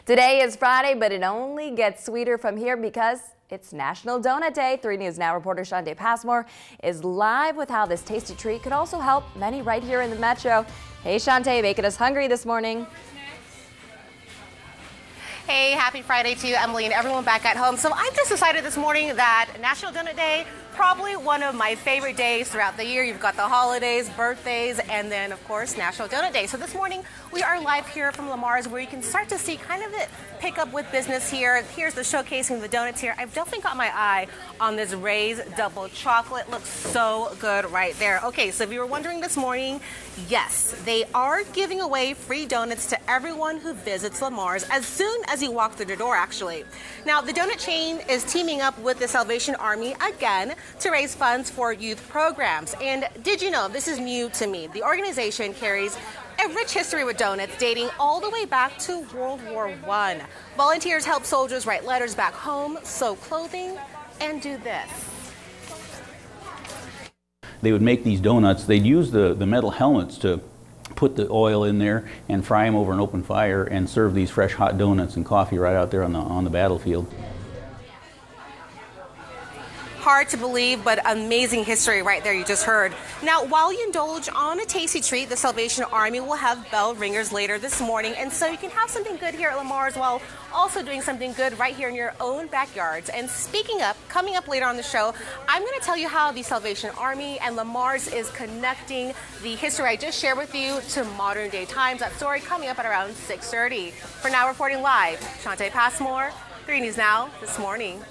Today is Friday, but it only gets sweeter from here because it's National Donut Day. 3 News Now reporter Shantae Passmore is live with how this tasty treat could also help many right here in the metro. Hey Shantae, making us hungry this morning. Hey, happy Friday to you, Emily, and everyone back at home. So I just decided this morning that National Donut Day, probably one of my favorite days throughout the year. You've got the holidays, birthdays, and then, of course, National Donut Day. So this morning, we are live here from LaMar's, where you can start to see kind of it pick up with business here. Here's the showcasing the donuts here. I've definitely got my eye on this Ray's double chocolate. Looks so good right there. Okay, so if you were wondering this morning, yes, they are giving away free donuts to everyone who visits LaMar's as soon as you walk through the door, actually. Now, the donut chain is teaming up with the Salvation Army again to raise funds for youth programs. And did you know, this is new to me, the organization carries a rich history with donuts dating all the way back to World War I. Volunteers help soldiers write letters back home, sew clothing, and do this. They would make these donuts. They'd use the metal helmets to put the oil in there and fry them over an open fire and serve these fresh hot donuts and coffee right out there on the battlefield. Hard to believe, but amazing history right there you just heard. Now, while you indulge on a tasty treat, the Salvation Army will have bell ringers later this morning, and so you can have something good here at LaMar's while also doing something good right here in your own backyards. And speaking up, coming up later on the show, I'm going to tell you how the Salvation Army and LaMar's is connecting the history I just shared with you to modern day times. That story coming up at around 6:30. For now, reporting live, Shantae Passmore, 3 News Now this morning.